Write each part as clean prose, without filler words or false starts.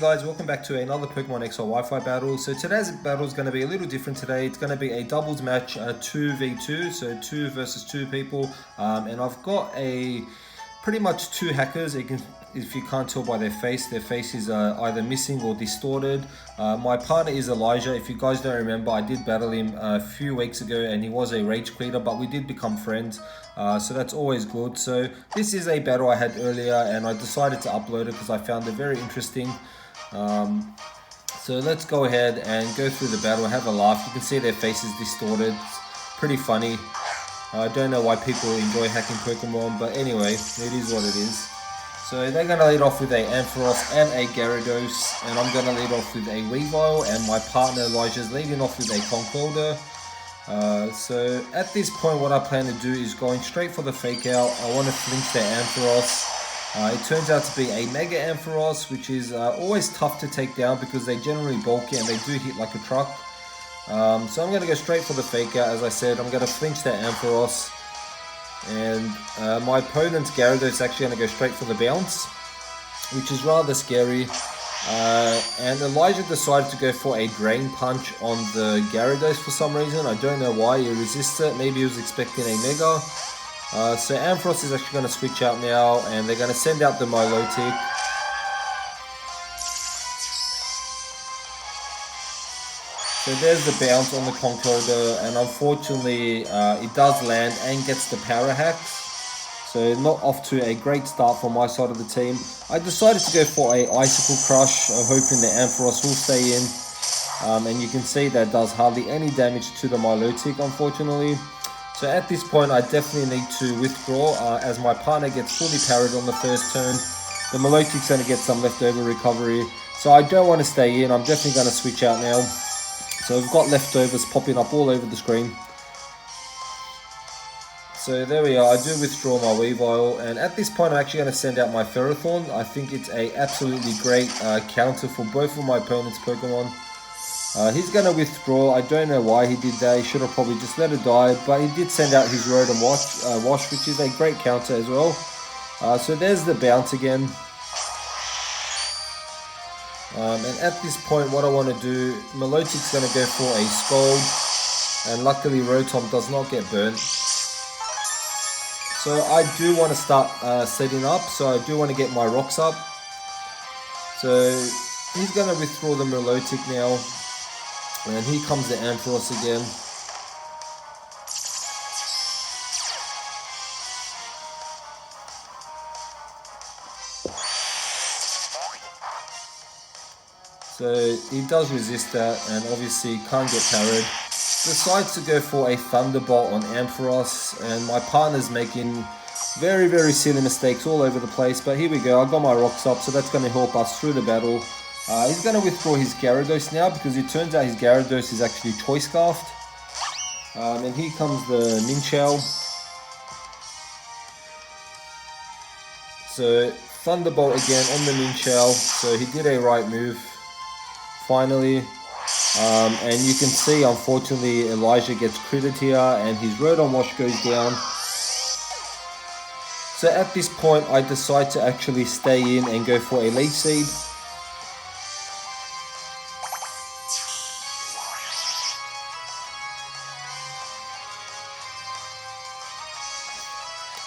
guys, welcome back to another Pokemon XY Wi-Fi battle. So today's battle is going to be a little different today. It's going to be a doubles match, 2v2, so 2 versus 2 people. And I've got pretty much 2 hackers. If you can't tell by their face is either missing or distorted. My partner is Elijah. If you guys don't remember, I did battle him a few weeks ago and he was a rage quiter, but we did become friends. So that's always good. So this is a battle I had earlier and I decided to upload it because I found it very interesting. So let's go ahead and go through the battle, have a laugh. You can see their faces distorted. It's pretty funny. I don't know why people enjoy hacking Pokemon, but anyway, it is what it is. So they're going to lead off with a Ampharos and a Gyarados, and I'm going to lead off with a Weavile, and my partner Elijah is leading off with a Conkeldurr. So at this point what I plan to do is going straight for the fake out. I want to flinch their Ampharos. It turns out to be a Mega Ampharos, which is always tough to take down because they generally bulky and they do hit like a truck. So I'm going to go straight for the fake out. As I said, I'm going to flinch their Ampharos. And my opponent's Gyarados is actually going to go straight for the bounce, which is rather scary. And Elijah decided to go for a Drain Punch on the Gyarados for some reason. I don't know why. He resisted it. Maybe he was expecting a Mega. So Ampharos is actually going to switch out now, and they're going to send out the Milotic. So there's the bounce on the Conkeldurr, and unfortunately it does land and gets the power hacks. So not off to a great start from my side of the team. I decided to go for a Icicle Crush, hoping the Ampharos will stay in. And you can see that does hardly any damage to the Milotic, unfortunately. So at this point I definitely need to withdraw as my partner gets fully parried on the first turn. The Milotic's going to get some leftover recovery. So I don't want to stay in, I'm definitely going to switch out now. So we've got leftovers popping up all over the screen. So there we are, I do withdraw my Weavile, and at this point I'm actually going to send out my Ferrothorn. I think it's a absolutely great counter for both of my opponent's Pokemon. He's going to withdraw. I don't know why he did that. He should have probably just let it die, but he did send out his Rotom Wash, which is a great counter as well. So there's the bounce again. And at this point what I want to do, Milotic's going to go for a Scald, and luckily Rotom does not get burnt. So I do want to start setting up, so I do want to get my rocks up. So he's going to withdraw the Milotic now, and here comes the Ampharos again. So he does resist that and obviously can't get parried. Decides to go for a Thunderbolt on Ampharos, and my partner's making very silly mistakes all over the place, but here we go. I got my rocks up, so that's going to help us through the battle. He's going to withdraw his Gyarados now because it turns out his Gyarados is actually Choice Scarfed. And here comes the Ninchal. So Thunderbolt again on the Ninchal, so he did a right move finally. And you can see unfortunately Elijah gets critted here and his Rotom Wash goes down. So at this point I decide to actually stay in and go for a Leech Seed.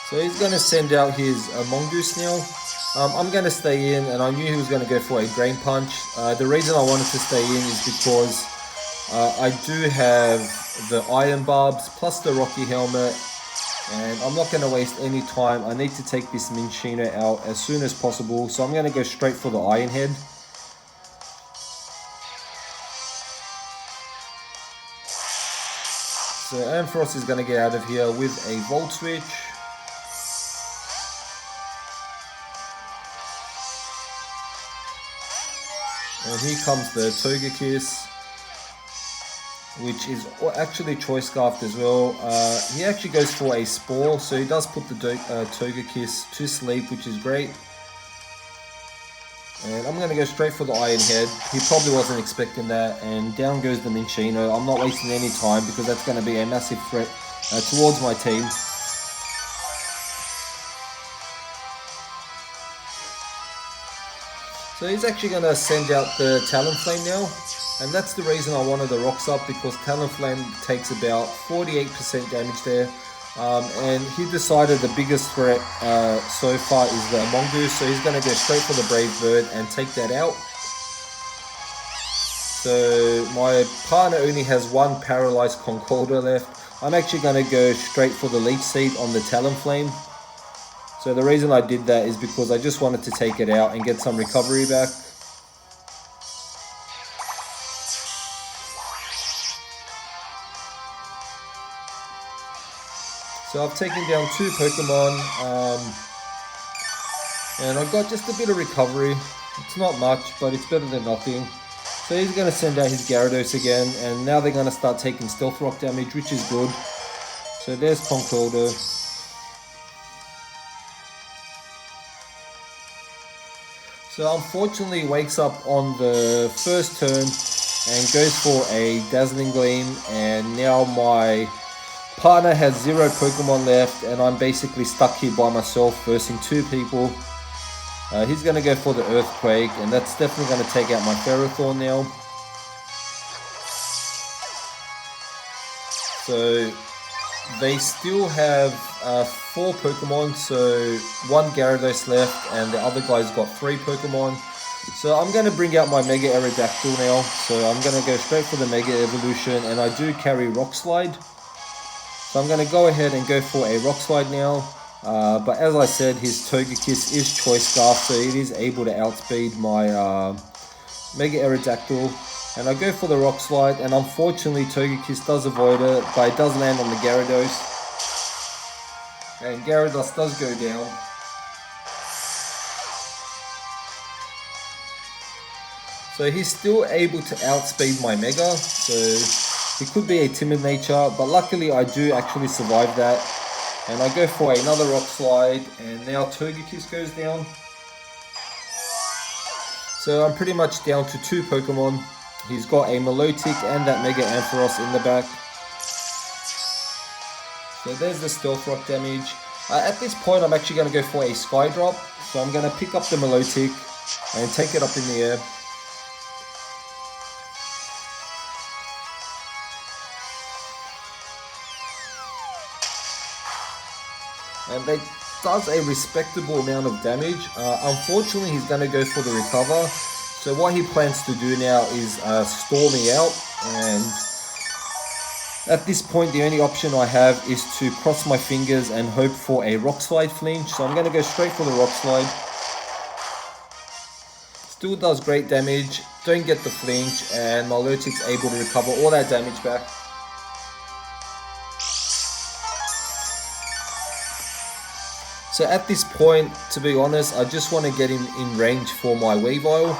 So he's going to send out his Mongoose now. I'm going to stay in, and I knew he was going to go for a Drain Punch. The reason I wanted to stay in is because I do have the Iron Barbs plus the Rocky Helmet, and I'm not going to waste any time. I need to take this Minccino out as soon as possible, so I'm going to go straight for the Iron Head. So Ampharos is going to get out of here with a Volt Switch. And here comes the Togekiss, which is actually Choice Scarfed as well. He actually goes for a Spore, so he does put the Togekiss to sleep, which is great. And I'm going to go straight for the Iron Head. He probably wasn't expecting that, and down goes the Minccino. I'm not wasting any time because that's going to be a massive threat towards my team. So he's actually going to send out the Talonflame now, and that's the reason I wanted the rocks up, because Talonflame takes about 48% damage there, and he decided the biggest threat so far is the Mongoose, so he's going to go straight for the Brave Bird and take that out. So my partner only has one paralyzed Concorder left. I'm actually going to go straight for the Leech Seed on the Talonflame. So the reason I did that is because I just wanted to take it out and get some recovery back. So I've taken down 2 Pokemon, and I got just a bit of recovery. It's not much, but it's better than nothing. So he's going to send out his Gyarados again, and now they're going to start taking Stealth Rock damage, which is good. So there's Concorder. So unfortunately wakes up on the first turn and goes for a Dazzling Gleam, and now my partner has 0 Pokemon left and I'm basically stuck here by myself versing 2 people. He's going to go for the Earthquake, and that's definitely going to take out my Ferrothorn now. So they still have 4 Pokemon, so 1 Gyarados left and the other guy's got 3 Pokemon. So I'm going to bring out my Mega Aerodactyl now, so I'm going to go straight for the Mega Evolution, and I do carry Rock Slide. So I'm going to go ahead and go for a Rock Slide now. But as I said, his Togekiss is Choice Scarf, so it is able to outspeed my Mega Aerodactyl. And I go for the Rock Slide, and unfortunately Togekiss does avoid it, but it does land on the Gyarados. And Gyarados does go down. So he's still able to outspeed my Mega, so he could be a timid nature, but luckily I do actually survive that. And I go for another Rock Slide, and now Togekiss goes down. So I'm pretty much down to 2 Pokemon. He's got a Milotic and that Mega Ampharos in the back. So there's the Stealth Rock damage. At this point I'm actually going to go for a Sky Drop. So I'm going to pick up the Milotic and take it up in the air. And that does a respectable amount of damage. Unfortunately, he's going to go for the Recover. So what he plans to do now is stall me out. And at this point, the only option I have is to cross my fingers and hope for a Rock Slide flinch. So I'm going to go straight for the Rock Slide. Still does great damage. Don't get the flinch. And Milotic's able to recover all that damage back. So at this point, to be honest, I just want to get him in range for my Weavile.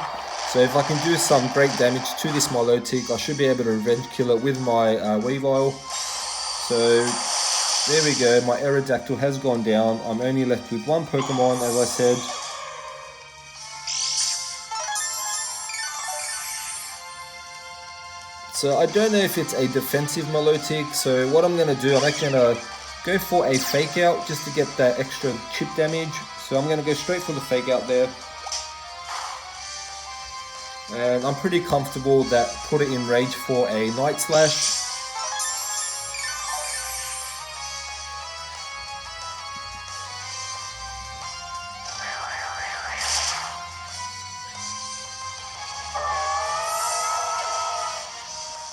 So if I can do some great damage to this Milotic, I should be able to revenge kill it with my Weavile. So there we go, my Aerodactyl has gone down. I'm only left with 1 Pokemon, as I said. So I don't know if it's a defensive Milotic, so what I'm going to do, I'm actually going to go for a Fake Out just to get that extra chip damage. So I'm going to go straight for the Fake Out there. And I'm pretty comfortable that put it in range for a Night Slash.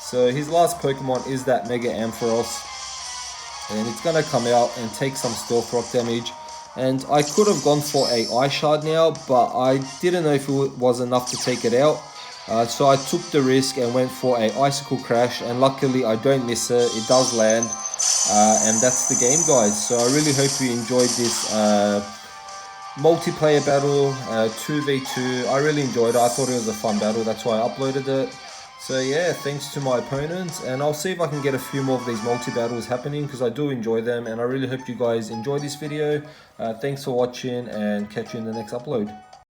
So his last Pokemon is that Mega Ampharos. And it's going to come out and take some Stealth Rock damage. And I could have gone for a Ice Shard now, but I didn't know if it was enough to take it out. So I took the risk and went for a Icicle Crash, and luckily I don't miss it, it does land. And that's the game, guys. So I really hope you enjoyed this multiplayer battle, 2v2. I really enjoyed it. I thought it was a fun battle, that's why I uploaded it. So yeah, thanks to my opponents, and I'll see if I can get a few more of these multi-battles happening, because I do enjoy them, and I really hope you guys enjoy this video. Thanks for watching, and catch you in the next upload.